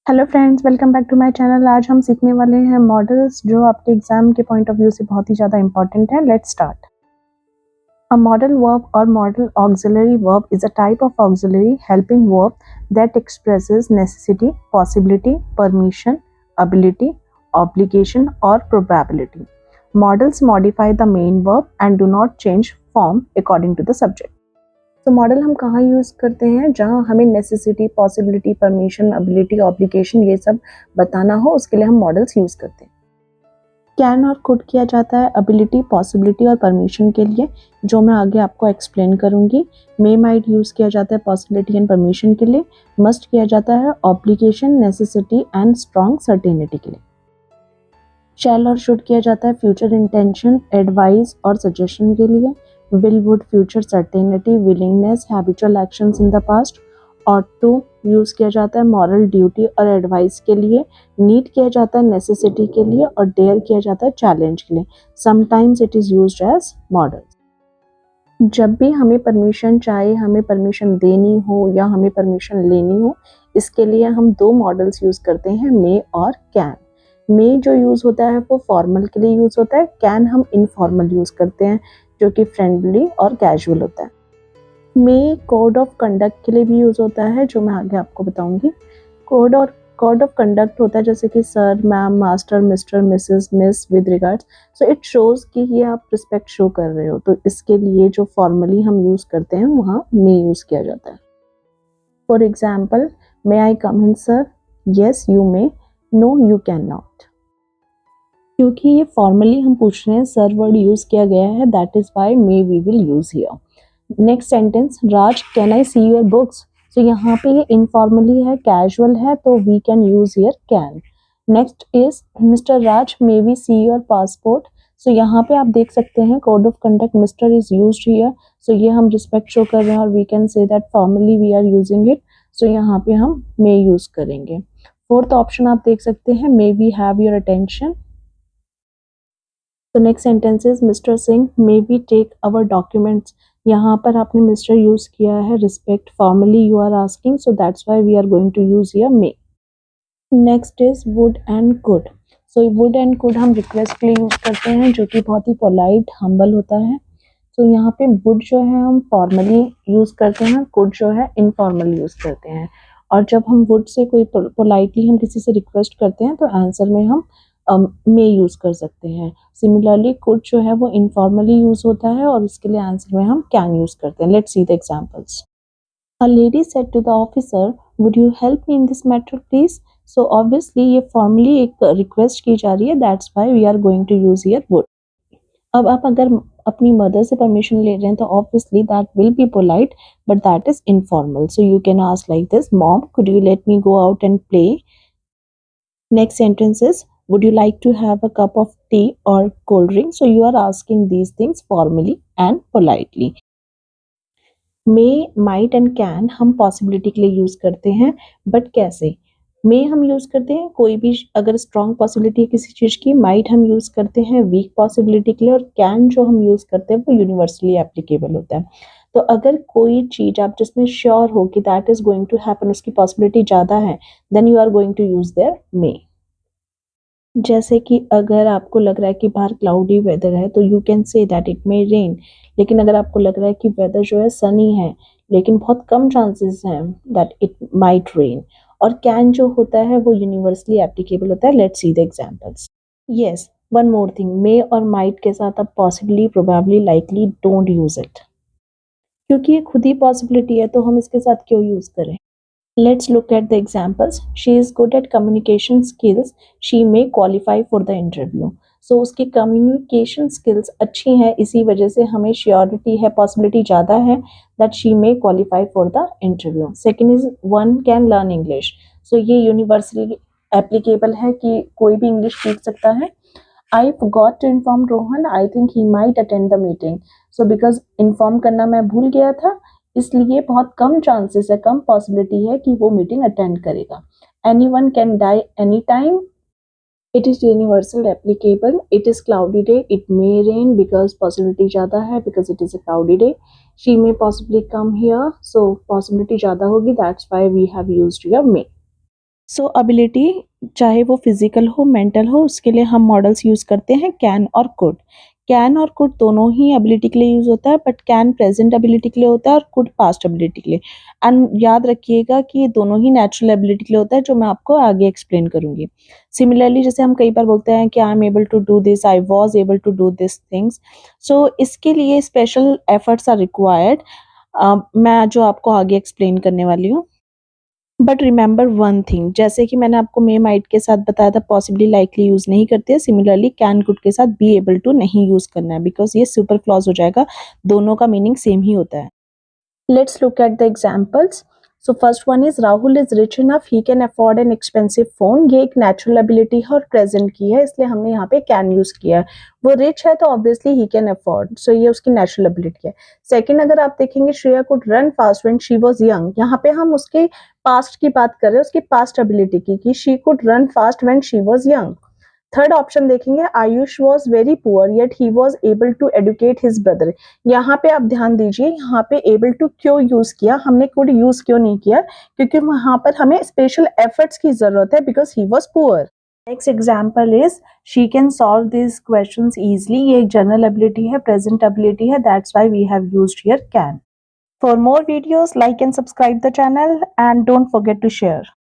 Hello friends, welcome back to my channel. आज हम सीखने वाले हैं मॉडल्स जो आपके एग्जाम के पॉइंट ऑफ व्यू से बहुत ही ज़्यादा इंपॉर्टेंट है। Let's start. A modal verb or modal auxiliary verb is a type of auxiliary helping verb that expresses necessity, possibility, permission, ability, obligation, or probability. Modals modify the main verb and do not change form according to the subject. तो model हम कहाँ use करते हैं? जहाँ हमें necessity, possibility, permission, ability, obligation ये सब बताना हो, उसके लिए हम मॉडल्स यूज़ करते हैं। कैन और कुड किया जाता है एबिलिटी, पॉसिबिलिटी और परमिशन के लिए, जो मैं आगे आपको एक्सप्लेन करूँगी। मे माइट यूज़ किया जाता है पॉसिबिलिटी एंड परमिशन के लिए। मस्ट किया जाता है obligation, necessity and strong certainty के लिए। शैल और शुड किया जाता है फ्यूचर इंटेंशन, एडवाइस और सजेशन के लिए। Will, would, future certainty, willingness, habitual actions in the past. Ought to use किया जाता है मॉरल ड्यूटी और एडवाइस के लिए। नीड किया जाता है नेसेसिटी के लिए और डेयर किया जाता है चैलेंज के लिए। Sometimes it is used as modal. जब भी हमें परमिशन चाहिए, हमें परमिशन देनी हो या हमें परमिशन लेनी हो, इसके लिए हम दो मॉडल्स यूज करते हैं, मे और कैन। मे जो यूज होता है वो फॉर्मल के लिए यूज होता है। कैन हम इनफॉर्मल यूज करते हैं, जो कि फ्रेंडली और कैजुअल होता है। मे कोड ऑफ कंडक्ट के लिए भी यूज होता है, जो मैं आगे आपको बताऊंगी। कोड ऑफ कंडक्ट होता है जैसे कि sir, ma'am, master, mister, Mrs, miss, with regards. So it shows कि ये आप रिस्पेक्ट शो कर रहे हो, तो इसके लिए जो फॉर्मली हम यूज करते हैं वहाँ मे यूज किया जाता है। For example, may I come in sir? Yes you may, no you can not. क्योंकि ये फॉर्मली हम पूछ रहे हैं, सर वर्ड यूज किया गया है, that is why may we will use here. Next sentence, Raj can I see your books? तो यहाँ पे ये इनफॉर्मली है, कैजुअल है, तो we can use here can. Next is mister Raj may we see your passport? So यहाँ पे आप देख सकते हैं code of conduct mister is used here, so ये हम रिस्पेक्ट शो कर रहे हैं और we can say that formally we are using it, so यहाँ पे हम मे यूज करेंगे। फोर्थ ऑप्शन आप देख सकते हैं, may we have your attention? तो next sentence is mister Singh may be take our documents? यहाँ पर आपने मिस्टर यूज किया है, respect formally you are asking, so that's why we are going to use here may. Next is would and could. So would and could हम request के लिए use करते हैं, जो कि बहुत ही पोलाइट, हम्बल होता है। तो यहाँ पे वुड जो है हम फॉर्मली यूज करते हैं, कुड जो है इनफॉर्मल यूज करते हैं। और जब हम वुड से कोई पोलाइटली हम किसी से रिक्वेस्ट करते हैं, तो आंसर में हम मे यूज कर सकते हैं। सिमिलरली कुड जो है वो इनफॉर्मली यूज होता है और इसके लिए आंसर में हम कैन यूज करते हैं। Let's see the examples. A lady said to the officer, would you help me in this matter please? So obviously ये फॉर्मली एक रिक्वेस्ट की जा रही है, that's why we are going to use here would. अब आप अगर अपनी मदर से परमिशन ले रहे हैं, तो obviously that will be polite, but that is informal, so you can ask like this, mom could you let me go out and play? Next sentence is, would you like to have a cup of tea or cold drink? So you are asking these things formally and politely. May, might and can हम possibility के लिए use करते हैं, but कैसे? मे हम use करते हैं कोई भी अगर स्ट्रॉन्ग पॉसिबिलिटी है किसी चीज की, माइट हम यूज करते हैं वीक पॉसिबिलिटी के लिए, और कैन जो हम यूज करते हैं वो यूनिवर्सली एप्लीकेबल होता है। तो अगर कोई चीज आप जिसमें श्योर हो कि that is going to happen, उसकी पॉसिबिलिटी ज्यादा है, then you are going to use there may. जैसे कि अगर आपको लग रहा है कि बाहर क्लाउडी वेदर है, तो you can say that it may rain. लेकिन अगर आपको लग रहा है कि वेदर जो है सनी है, लेकिन बहुत कम चांसेस हैं, दैट इट माइट रेन। और कैन जो होता है वो यूनिवर्सली एप्लीकेबल होता है। Let's see the examples. Yes, one more thing, may और माइट के साथ आप possibly, probably, likely don't use it, क्योंकि ये खुद ही पॉसिबिलिटी है, तो हम इसके साथ क्यों यूज करें? Let's look at the examples. She is good at communication skills. She may qualify for the interview. So उसकी communication skills अच्छी है, इसी वजह से हमें surety है, possibility ज़्यादा है that she may qualify for the interview. Second is one can learn English. So ये universally applicable है कि कोई भी English सीख सकता है। I forgot to inform Rohan. I think he might attend the meeting. So because inform करना मैं भूल गया था, इसलिए बहुत कम चांसेस है, कम पॉसिबिलिटी है कि वो मीटिंग अटेंड करेगा। Anyone can die any time, it is universal applicable. It is cloudy day, it may rain, because possibility ज़्यादा है, because it is a cloudy day. She may possibly come here, so possibility ज़्यादा होगी, that's why we have used here may. So ability चाहे वो physical हो mental हो, उसके लिए हम मॉडल्स यूज करते हैं कैन और कुड। कैन और कुड दोनों ही एबिलिटी के लिए यूज होता है, बट कैन प्रेजेंट एबिलिटी के लिए होता है और कुड पास्ट एबिलिटी के लिए। एंड याद रखिएगा कि ये दोनों ही नेचुरल एबिलिटी के लिए होता है, जो मैं आपको आगे एक्सप्लेन करूंगी। सिमिलरली जैसे हम कई बार बोलते हैं कि I am able to do this, I was able to do this things, so इसके लिए स्पेशल एफर्ट्स आर रिक्वायर्ड, मैं जो आपको आगे एक्सप्लेन करने वाली हूँ। बट रिमेंबर वन थिंग, जैसे कि मैंने आपको मे माइट के साथ बताया था पॉसिबली लाइकली यूज नहीं करते हैं, सिमिलरली कैन कुड के साथ बी एबल टू नहीं यूज करना है, बिकॉज ये सुपर क्लॉज हो जाएगा, दोनों का मीनिंग सेम ही होता है। Let's look at the examples. So first one is Rahul is rich enough, he can afford an expensive phone. ये एक natural ability है और present की है, इसलिए हमने यहाँ पे can use किया है। वो rich है तो obviously he can afford, so ये उसकी natural ability है। Second, अगर आप देखेंगे Shreya could run fast when she was young, यहाँ पे हम उसके past की बात कर रहे हैं, उसकी past ability की, कि she could run fast when she was young। Third option देखेंगे, Ayush was very poor yet he was able to educate his brother. यहाँ पे आप ध्यान दीजिए, यहाँ पे एबल टू क्यों यूज किया, हमने कुड यूज क्यों नहीं किया, क्योंकि वहां पर हमें स्पेशल एफर्ट्स की जरूरत है, because he was poor. Next example is she can solve this question easily, ये एक जनरल एबिलिटी है, प्रेजेंट एबिलिटी है, that's why we have used here can. For more videos like and subscribe the channel and don't forget to share.